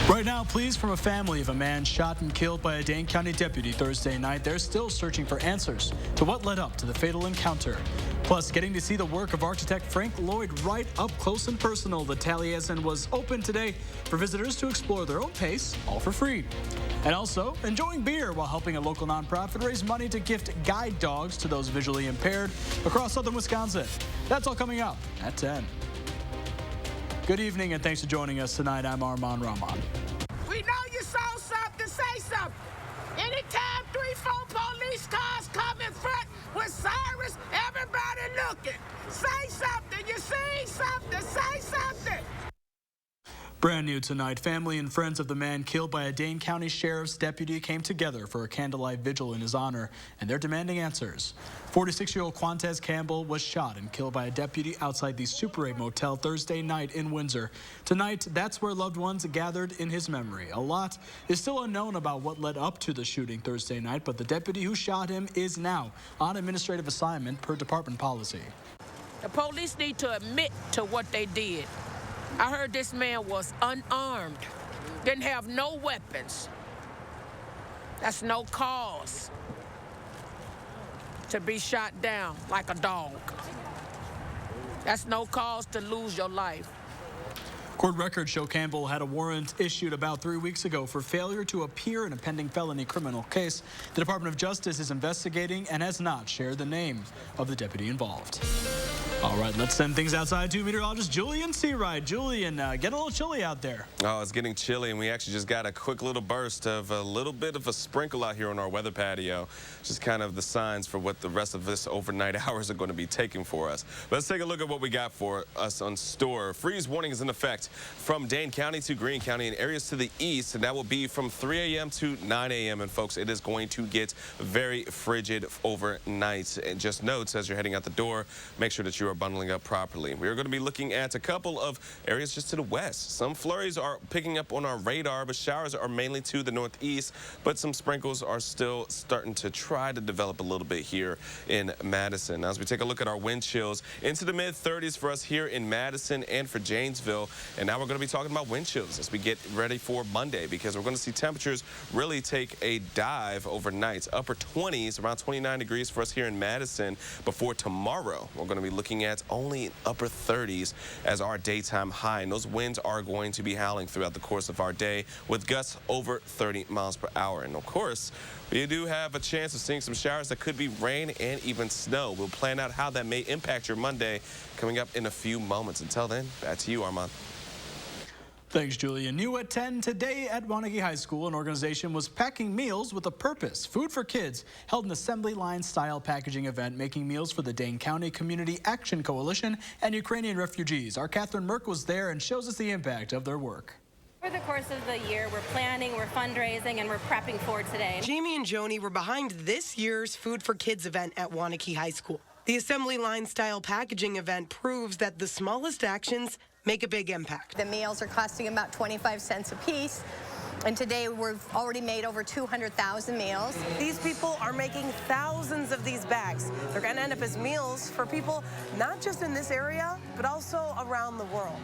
Right now, pleas from a family of a man shot and killed by a Dane County deputy Thursday night. They're still searching for answers to what led up to the fatal encounter. Plus, getting to see the work of architect Frank Lloyd right up close and personal. The Taliesin was open today for visitors to explore their own pace, all for free. And also, enjoying beer while helping a local nonprofit raise money to gift guide dogs to those visually impaired across southern Wisconsin. That's all coming up at 10. Good evening and thanks for joining us tonight. I'm Armand Rahman. We know you saw something, say something. Anytime 3-4 police cars come in front with sirens, everybody looking. Say something, you see something, say something. Brand new tonight, family and friends of the man killed by a Dane County Sheriff's deputy came together for a candlelight vigil in his honor, and they're demanding answers. 46-year-old Quantez Campbell was shot and killed by a deputy outside the Super 8 motel Thursday night in Windsor. Tonight, that's where loved ones gathered in his memory. A lot is still unknown about what led up to the shooting Thursday night, but the deputy who shot him is now on administrative assignment per department policy. The police need to admit to what they did. I heard this man was unarmed, didn't have no weapons. That's no cause to be shot down like a dog. That's no cause to lose your life. Court records show Campbell had a warrant issued about 3 weeks ago for failure to appear in a pending felony criminal case. The Department of Justice is investigating and has not shared the name of the deputy involved. All right, let's send things outside to meteorologist Julian Seawright. Julian, getting a little chilly out there. Oh, it's getting chilly, and we actually just got a quick little burst of a little bit of a sprinkle out here on our weather patio. Just kind of the signs for what the rest of this overnight hours are going to be taking for us. But let's take a look at what we got for us on store. Freeze warning is in effect from Dane County to Greene County and areas to the east, and that will be from 3 a.m. to 9 a.m. And folks, it is going to get very frigid overnight. And just notes as you're heading out the door, make sure that you are bundling up properly. We are going to be looking at a couple of areas just to the west. Some flurries are picking up on our radar, but showers are mainly to the northeast, but some sprinkles are still starting to try to develop a little bit here in Madison. Now, as we take a look at our wind chills, into the mid-30s for us here in Madison and for Janesville. And now we're going to be talking about wind chills as we get ready for Monday, because we're going to see temperatures really take a dive overnight. Upper 20s, around 29 degrees for us here in Madison. Before tomorrow, we're going to be looking at only upper 30s as our daytime high. And those winds are going to be howling throughout the course of our day with gusts over 30 miles per hour. And of course, we do have a chance of seeing some showers that could be rain and even snow. We'll plan out how that may impact your Monday coming up in a few moments. Until then, back to you, Armand. Thanks, Julian. New at 10 today at Waunakee High School, an organization was packing meals with a purpose. Food for Kids held an assembly line style packaging event, making meals for the Dane County Community Action Coalition and Ukrainian refugees. Our Catherine Merck was there and shows us the impact of their work. Over the course of the year, we're planning, we're fundraising, and we're prepping for today. Jamie and Joni were behind this year's Food for Kids event at Waunakee High School. The assembly line style packaging event proves that the smallest actions make a big impact. The meals are costing about 25 cents a piece. And today we've already made over 200,000 meals. These people are making thousands of these bags. They're going to end up as meals for people not just in this area, but also around the world.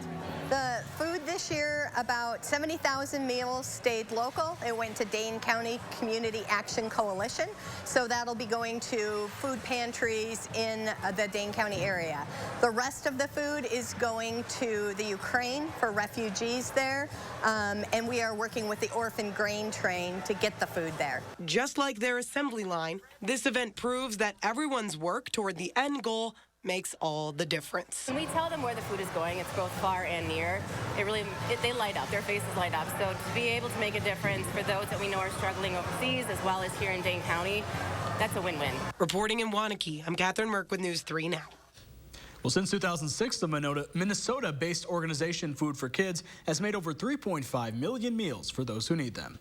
The food this year, about 70,000 meals stayed local. It went to Dane County Community Action Coalition. So that'll be going to food pantries in the Dane County area. The rest of the food is going to the Ukraine for refugees there. And we are working with the Orphan Grain Train to get the food there. Just like their assembly line, this event proves that everyone's work toward the end goal makes all the difference. When we tell them where the food is going, it's both far and near. They light up, their faces light up. So to be able to make a difference for those that we know are struggling overseas as well as here in Dane County, that's a win-win. Reporting in Waunakee, I'm Catherine Merck with News 3 Now. Well, since 2006, the Minnesota-based organization Food for Kids has made over 3.5 million meals for those who need them.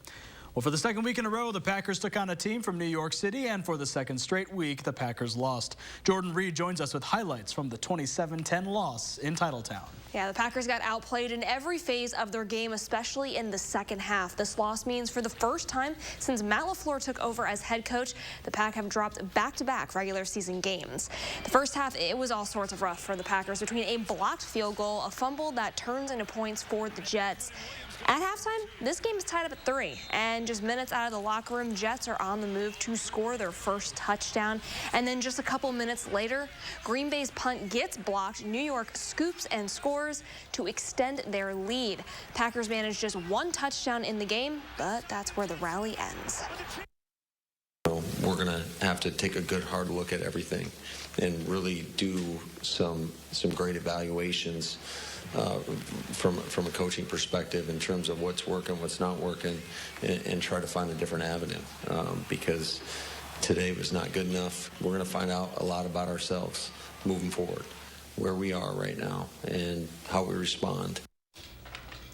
Well, for the second week in a row, the Packers took on a team from New York City, and for the second straight week, the Packers lost. Jordan Reed joins us with highlights from the 27-10 loss in Titletown. Yeah, the Packers got outplayed in every phase of their game, especially in the second half. This loss means for the first time since Matt LaFleur took over as head coach, the Pack have dropped back-to-back regular season games. The first half, it was all sorts of rough for the Packers between a blocked field goal, a fumble that turns into points for the Jets. At halftime, this game is tied up at 3, and just minutes out of the locker room, Jets are on the move to score their first touchdown. And then just a couple minutes later, Green Bay's punt gets blocked. New York scoops and scores to extend their lead. Packers managed just 1 touchdown in the game, but that's where the rally ends. We're going to have to take a good hard look at everything and really do some great evaluations from a coaching perspective in terms of what's working, what's not working, and try to find a different avenue because today was not good enough. We're going to find out a lot about ourselves moving forward, where we are right now and how we respond.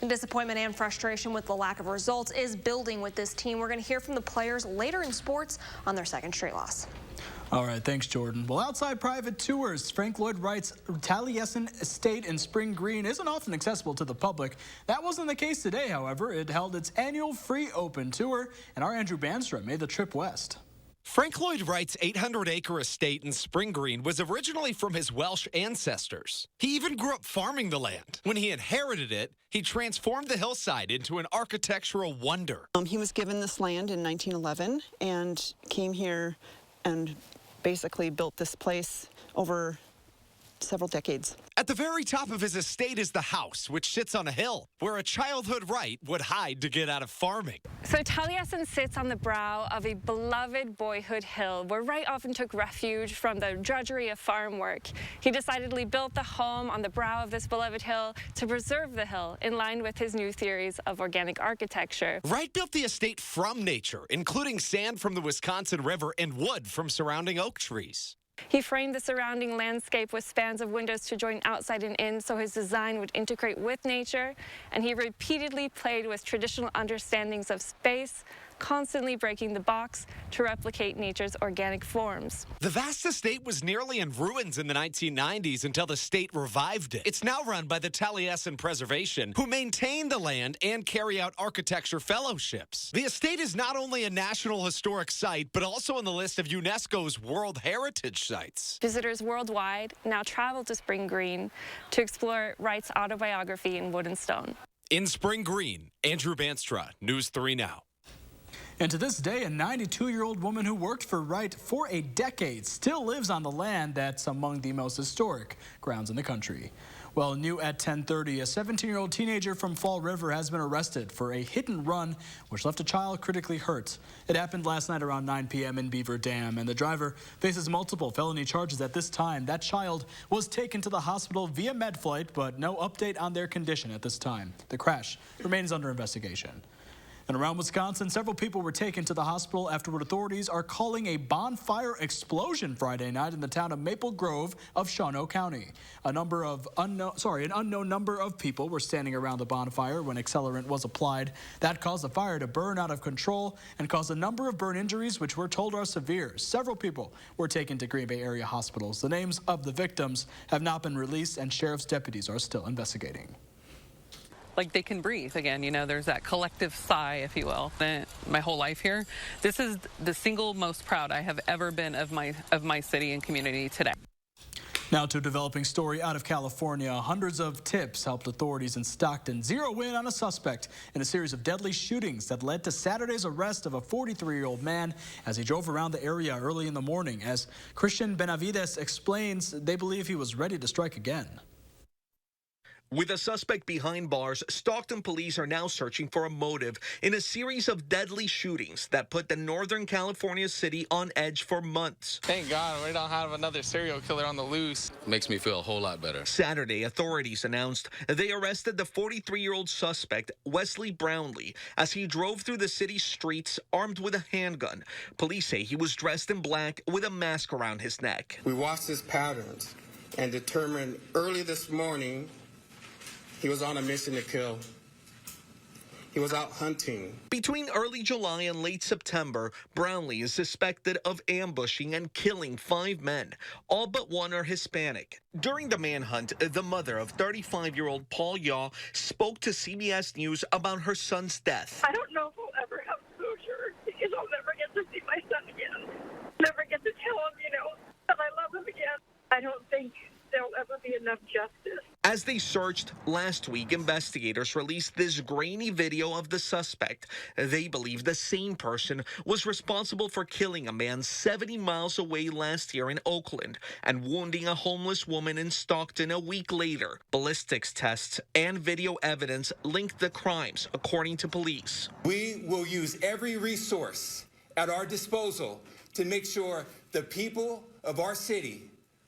Disappointment and frustration with the lack of results is building with this team. We're going to hear from the players later in sports on their second straight loss. All right, thanks, Jordan. Well, outside private tours, Frank Lloyd Wright's Taliesin estate in Spring Green isn't often accessible to the public. That wasn't the case today, however. It held its annual free open tour, and our Andrew Banstra made the trip west. Frank Lloyd Wright's 800-acre estate in Spring Green was originally from his Welsh ancestors. He even grew up farming the land. When he inherited it, he transformed the hillside into an architectural wonder. He was given this land in 1911 and came here and basically built this place over several decades. At the very top of his estate is the house, which sits on a hill, where a childhood Wright would hide to get out of farming. So Taliesin sits on the brow of a beloved boyhood hill, where Wright often took refuge from the drudgery of farm work. He decidedly built the home on the brow of this beloved hill to preserve the hill, in line with his new theories of organic architecture. Wright built the estate from nature, including sand from the Wisconsin River and wood from surrounding oak trees. He framed the surrounding landscape with spans of windows to join outside and in so his design would integrate with nature, and he repeatedly played with traditional understandings of space, constantly breaking the box to replicate nature's organic forms. The vast estate was nearly in ruins in the 1990s until the state revived it. It's now run by the Taliesin Preservation, who maintain the land and carry out architecture fellowships. The estate is not only a National Historic Site, but also on the list of UNESCO's World Heritage Sites. Visitors worldwide now travel to Spring Green to explore Wright's autobiography in wood and stone. In Spring Green, Andrew Banstra, News 3 Now. And to this day, a 92-year-old woman who worked for Wright for a decade still lives on the land that's among the most historic grounds in the country. Well, new at 10:30, a 17-year-old teenager from Fall River has been arrested for a hit and run which left a child critically hurt. It happened last night around 9 p.m. in Beaver Dam, and the driver faces multiple felony charges at this time. That child was taken to the hospital via med flight, but no update on their condition at this time. The crash remains under investigation. And around Wisconsin, several people were taken to the hospital after what authorities are calling a bonfire explosion Friday night in the town of Maple Grove of Shawano County. An unknown number of people were standing around the bonfire when accelerant was applied. That caused the fire to burn out of control and caused a number of burn injuries, which we're told are severe. Several people were taken to Green Bay area hospitals. The names of the victims have not been released, and sheriff's deputies are still investigating. Like they can breathe again, you know, there's that collective sigh, if you will. My whole life here, this is the single most proud I have ever been of my city and community today. Now to a developing story out of California. Hundreds of tips helped authorities in Stockton zero in on a suspect in a series of deadly shootings that led to Saturday's arrest of a 43-year-old man as he drove around the area early in the morning. As Christian Benavides explains, they believe he was ready to strike again. With a suspect behind bars, Stockton police are now searching for a motive in a series of deadly shootings that put the Northern California city on edge for months. Thank God we don't have another serial killer on the loose. Makes me feel a whole lot better. Saturday, authorities announced they arrested the 43-year-old suspect, Wesley Brownlee, as he drove through the city's streets armed with a handgun. Police say he was dressed in black with a mask around his neck. We watched his patterns and determined early this morning he was on a mission to kill. He was out hunting. Between early July and late September, Brownlee is suspected of ambushing and killing 5 men. All but one are Hispanic. During the manhunt, the mother of 35-year-old Paul Yaw spoke to CBS News about her son's death. I don't know if we'll ever have closure because I'll never get to see my son again. Never get to tell him, that I love him again. I don't think there'll ever be enough justice. As they searched last week, investigators released this grainy video of the suspect. They believe the same person was responsible for killing a man 70 miles away last year in Oakland and wounding a homeless woman in Stockton a week later. Ballistics tests and video evidence linked the crimes, according to police. We will use every resource at our disposal to make sure the people of our city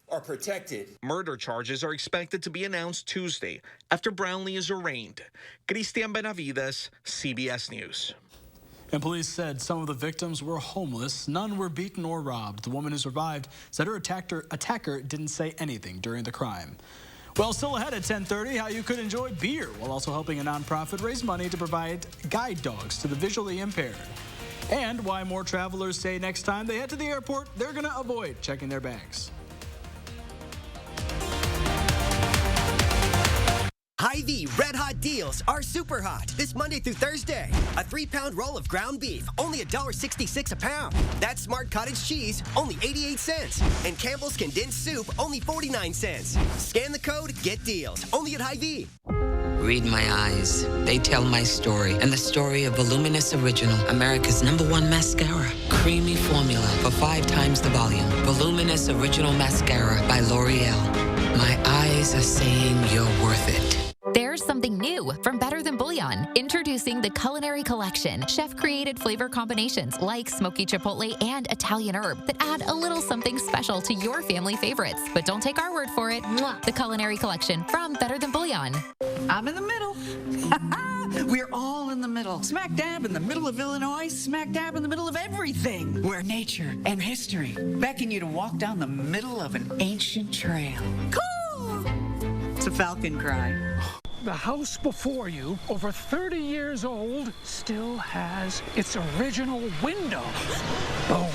are protected. Murder charges are expected to be announced Tuesday after Brownlee is arraigned. Cristian Benavides, CBS News. And police said some of the victims were homeless. None were beaten or robbed. The woman who survived said her attacker didn't say anything during the crime. Well, still ahead at 10:30, how you could enjoy beer while also helping a nonprofit raise money to provide guide dogs to the visually impaired. And why more travelers say next time they head to the airport, they're going to avoid checking their bags. Hy-Vee Red Hot deals are super hot this Monday through Thursday. A 3-pound roll of ground beef, only $1.66 a pound. That smart cottage cheese, only 88 cents. And Campbell's condensed soup, only 49 cents. Scan the code, get deals, only at Hy-Vee. Read my eyes. They tell my story and the story of Voluminous Original, America's #1 mascara. Creamy formula for 5 times the volume. Voluminous Original Mascara by L'Oreal. My eyes are saying you're worth it. There's something new from Better Than Bouillon. Introducing the Culinary Collection. Chef-created flavor combinations like smoky chipotle and Italian herb that add a little something special to your family favorites. But don't take our word for it. The Culinary Collection from Better Than Bouillon. I'm in the middle. We're all in the middle. Smack dab in the middle of Illinois, smack dab in the middle of everything. Where nature and history beckon you to walk down the middle of an ancient trail. Cool! It's a falcon cry. The house before you, over 30 years old, still has its original window. Boom.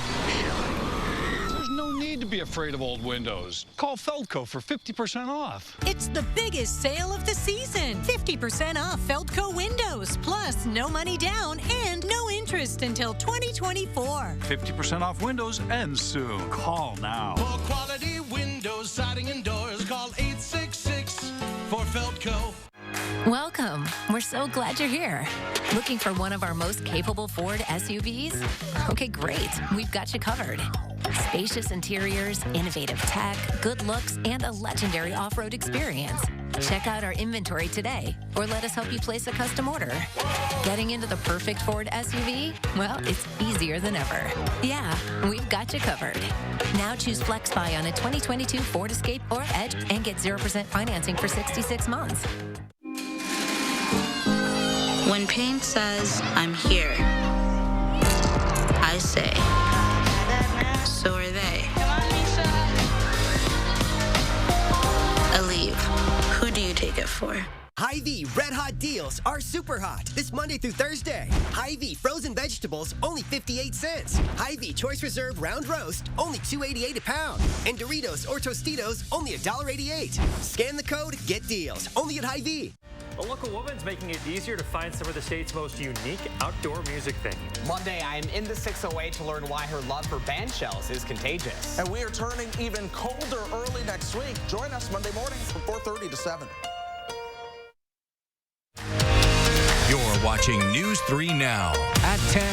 There's no need to be afraid of old windows. Call Feldco for 50% off. It's the biggest sale of the season. 50% off Feldco windows, plus no money down and no interest until 2024. 50% off windows ends soon. Call now. For quality windows, siding, and doors, call 866 for Feldco. Welcome. We're so glad you're here. Looking for one of our most capable Ford SUVs? Okay, great. We've got you covered. Spacious interiors, innovative tech, good looks, and a legendary off-road experience. Check out our inventory today, or let us help you place a custom order. Getting into the perfect Ford SUV? Well, it's easier than ever. Yeah, we've got you covered. Now choose FlexBuy on a 2022 Ford Escape or Edge and get 0% financing for 66 months. When pain says, I'm here, I say, so are they. Aleve, who do you take it for? Hy-Vee Red Hot deals are super hot this Monday through Thursday. Hy-Vee frozen vegetables, only 58 cents. Hy-Vee Choice Reserve round roast, only $2.88 a pound. And Doritos or Tostitos, only $1.88. Scan the code, get deals, only at Hy-Vee. A local woman's making it easier to find some of the state's most unique outdoor music venues. Monday, I am in the 608 to learn why her love for band shells is contagious. And we are turning even colder early next week. Join us Monday morning from 4:30 to 7. You're watching News 3 Now at 10.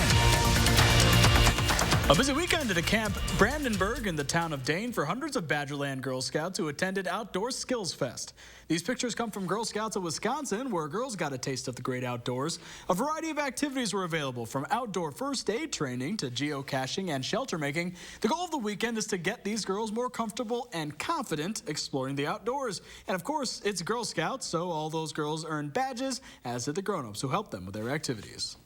A busy weekend at a Camp Brandenburg in the town of Dane for hundreds of Badgerland Girl Scouts who attended Outdoor Skills Fest. These pictures come from Girl Scouts of Wisconsin, where girls got a taste of the great outdoors. A variety of activities were available, from outdoor first aid training to geocaching and shelter making. The goal of the weekend is to get these girls more comfortable and confident exploring the outdoors. And of course, it's Girl Scouts, so all those girls earned badges, as did the grown-ups who helped them with their activities.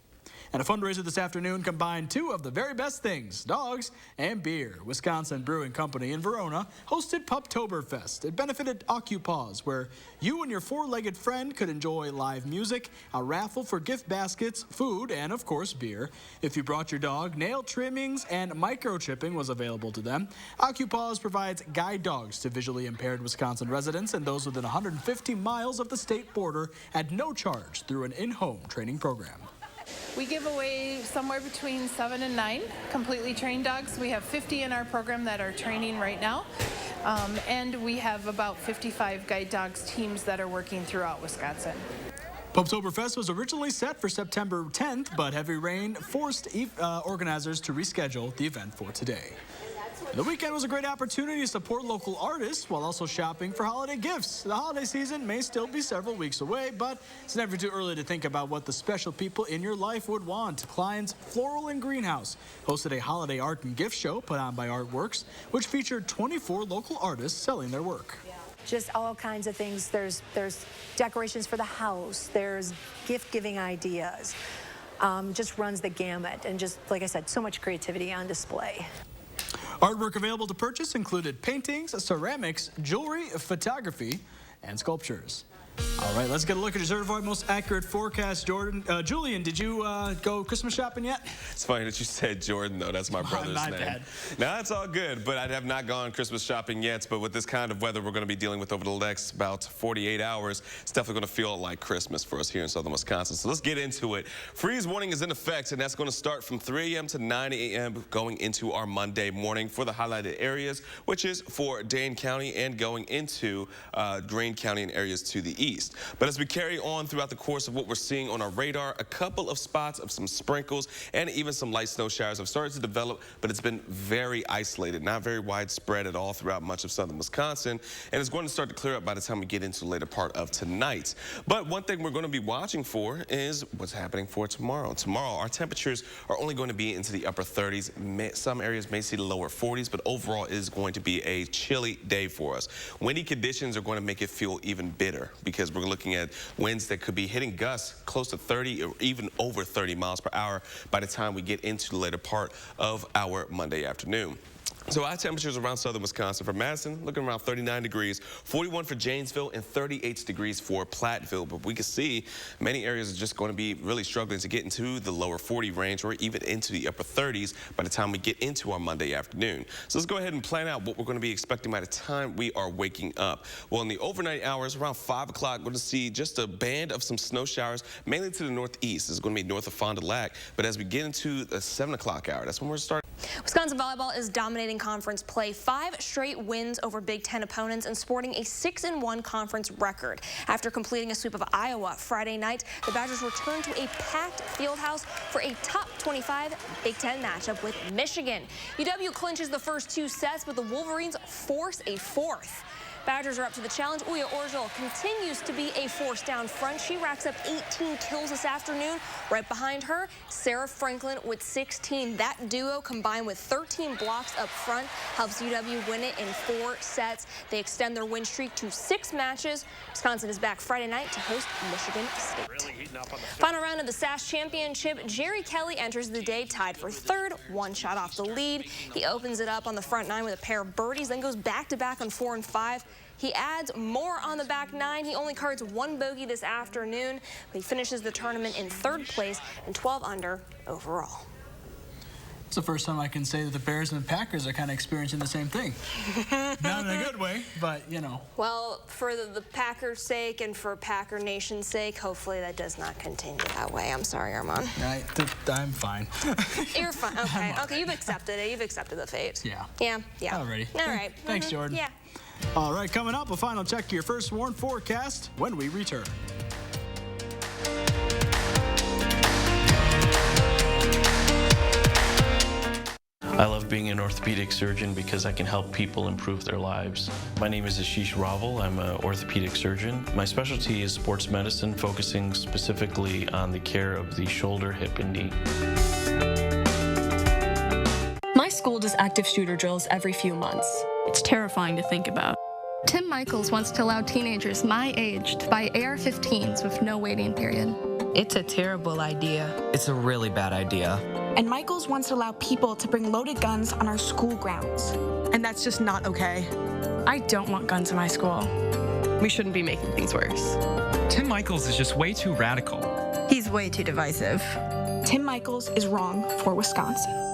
And a fundraiser this afternoon combined two of the very best things, dogs and beer. Wisconsin Brewing Company in Verona hosted Puptoberfest. It benefited Occupause, where you and your four-legged friend could enjoy live music, a raffle for gift baskets, food, and of course beer. If you brought your dog, nail trimmings and microchipping was available to them. Occupause provides guide dogs to visually impaired Wisconsin residents and those within 150 miles of the state border at no charge through an in-home training program. We give away somewhere between 7 and 9 completely trained dogs. We have 50 in our program that are training right now. And we have about 55 guide dogs teams that are working throughout Wisconsin. Puptoberfest was originally set for September 10th, but heavy rain forced organizers to reschedule the event for today. The weekend was a great opportunity to support local artists while also shopping for holiday gifts. The holiday season may still be several weeks away, but it's never too early to think about what the special people in your life would want. Klein's Floral and Greenhouse hosted a holiday art and gift show put on by Artworks, which featured 24 local artists selling their work. Just all kinds of things. There's decorations for the house. There's gift-giving ideas. Just runs the gamut. And just, like I said, so much creativity on display. Artwork available to purchase included paintings, ceramics, jewelry, photography, and sculptures. All right, let's get a look at your certified most accurate forecast, Jordan. Julian, did you go Christmas shopping yet? It's funny that you said Jordan, though. That's my brother's my name. bad. No, it's all good, but I have not gone Christmas shopping yet. But with this kind of weather we're going to be dealing with over the next about 48 hours, it's definitely going to feel like Christmas for us here in southern Wisconsin. So let's get into it. Freeze warning is in effect, and that's going to start from 3 a.m. to 9 a.m. going into our Monday morning for the highlighted areas, which is for Dane County and going into Greene County and areas to the east. But as we carry on throughout the course of what we're seeing on our radar, a couple of spots of some sprinkles and even some light snow showers have started to develop, but it's been very isolated, not very widespread at all throughout much of southern Wisconsin, and it's going to start to clear up by the time we get into the later part of tonight. But one thing we're going to be watching for is what's happening for tomorrow. Tomorrow, our temperatures are only going to be into the upper 30s. Some areas may see the lower 40s, but overall it is going to be a chilly day for us. Windy conditions are going to make it feel even bitter because we're looking at winds that could be hitting gusts close to 30 or even over 30 miles per hour by the time we get into the later part of our Monday afternoon. So our temperatures around southern Wisconsin for Madison looking around 39 degrees, 41 for Janesville, and 38 degrees for Platteville. But we can see many areas are just going to be really struggling to get into the lower 40 range or even into the upper 30s by the time we get into our Monday afternoon. So let's go ahead and plan out what we're going to be expecting by the time we are waking up. Well, in the overnight hours around 5 o'clock, we're going to see just a band of some snow showers, mainly to the northeast. This is going to be north of Fond du Lac. But as we get into the 7 o'clock hour, that's when we're starting. Wisconsin volleyball is dominating conference play, 5 straight wins over Big Ten opponents and sporting a 6-1 conference record. After completing a sweep of Iowa Friday night, the Badgers returned to a packed field house for a top 25 Big Ten matchup with Michigan. UW clinches the first 2 sets, but the Wolverines force a 4th. Badgers are up to the challenge. Uya Orgel continues to be a force down front. She racks up 18 kills this afternoon. Right behind her, Sarah Franklin with 16. That duo combined with 13 blocks up front helps UW win it in 4 sets. They extend their win streak to 6 matches. Wisconsin is back Friday night to host Michigan State. Final round of the SAS Championship, Jerry Kelly enters the day tied for 3rd, 1 shot off the lead. He opens it up on the front 9 with a pair of birdies, then goes back-to-back on 4 and 5. He adds more on the back 9. He only cards 1 bogey this afternoon, but he finishes the tournament in 3rd place and 12 under overall. It's the first time I can say that the Bears and the Packers are kind of experiencing the same thing. Not in a good way, but, you know. Well, for the Packers' sake and for Packer Nation's sake, hopefully that does not continue that way. I'm sorry, Armand. I'm fine. You're fine. Okay. Okay, you've accepted it. You've accepted the fate. Yeah. Yeah. Yeah. Alrighty. All right. Thanks, Jordan. Yeah. All right, coming up, a final check of your first warn forecast when we return. I love being an orthopedic surgeon because I can help people improve their lives. My name is Ashish Raval. I'm an orthopedic surgeon. My specialty is sports medicine, focusing specifically on the care of the shoulder, hip, and knee. My school does active shooter drills every few months. It's terrifying to think about. Tim Michaels wants to allow teenagers my age to buy AR-15s with no waiting period. It's a terrible idea. It's a really bad idea. And Michaels wants to allow people to bring loaded guns on our school grounds. And that's just not okay. I don't want guns in my school. We shouldn't be making things worse. Tim Michaels is just way too radical. He's way too divisive. Tim Michaels is wrong for Wisconsin.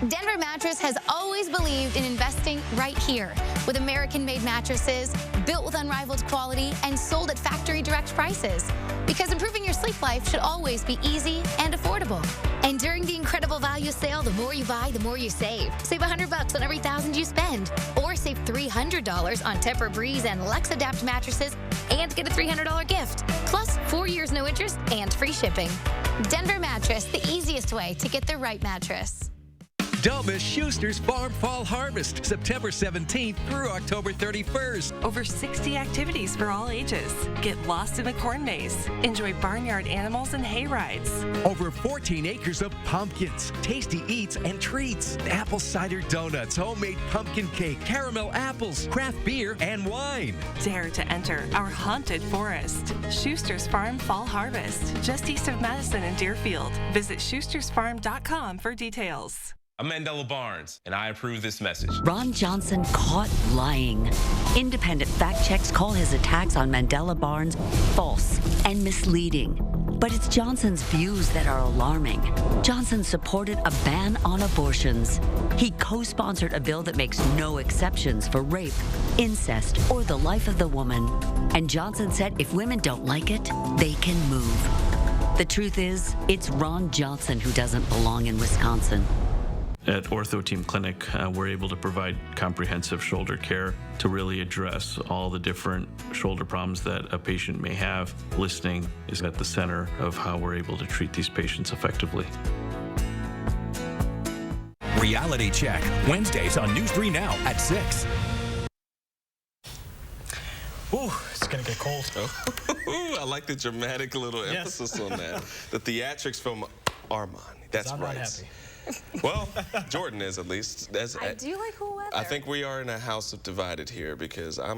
Denver Mattress has always believed in investing right here with American-made mattresses built with unrivaled quality and sold at factory direct prices. Because improving your sleep life should always be easy and affordable. And during the incredible value sale, the more you buy, the more you save. Save $100 on every $1,000 you spend. Or save $300 on Tempur-Breeze and LuxAdapt mattresses and get a $300 gift. Plus 4 years no interest and free shipping. Denver Mattress, the easiest way to get the right mattress. Don't miss Schuster's Farm Fall Harvest, September 17th through October 31st. Over 60 activities for all ages. Get lost in a corn maze. Enjoy barnyard animals and hay rides. Over 14 acres of pumpkins, tasty eats and treats, apple cider donuts, homemade pumpkin cake, caramel apples, craft beer, and wine. Dare to enter our haunted forest. Schuster's Farm Fall Harvest, just east of Madison and Deerfield. Visit schustersfarm.com for details. I'm Mandela Barnes, and I approve this message. Ron Johnson caught lying. Independent fact checks call his attacks on Mandela Barnes false and misleading. But it's Johnson's views that are alarming. Johnson supported a ban on abortions. He co-sponsored a bill that makes no exceptions for rape, incest, or the life of the woman. And Johnson said if women don't like it, they can move. The truth is, it's Ron Johnson who doesn't belong in Wisconsin. At Ortho Team Clinic, we're able to provide comprehensive shoulder care to really address all the different shoulder problems that a patient may have. Listening is at the center of how we're able to treat these patients effectively. Reality Check, Wednesdays on News 3 Now at 6. Ooh, it's gonna get cold. Ooh, I like the dramatic little emphasis on that. The theatrics from Armani. That's I'm right. not happy. Well, Jordan is at least. I do like cool weather. I think we are in a house of divided here because I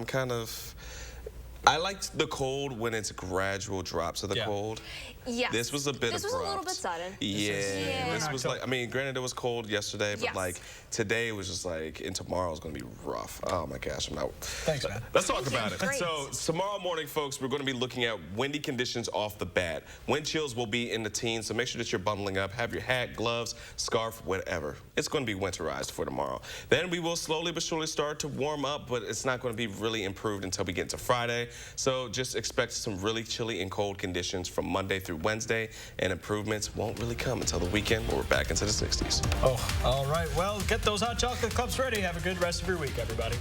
like the cold when it's gradual drops of the cold. Yes. This was a bit This was a little bit sudden. This was like, I mean, granted it was cold yesterday, but like today was just like, and tomorrow is going to be rough. Oh my gosh, I'm not. Thanks, man. Let's talk about it. So tomorrow morning, folks, we're going to be looking at windy conditions off the bat. Wind chills will be in the teens, so make sure that you're bundling up. Have your hat, gloves, scarf, whatever. It's going to be winterized for tomorrow. Then we will slowly but surely start to warm up, but it's not going to be really improved until we get to Friday. So just expect some really chilly and cold conditions from Monday through Wednesday, and improvements won't really come until the weekend where we're back into the 60s. Oh, all right. Well, get those hot chocolate cups ready. Have a good rest of your week, everybody.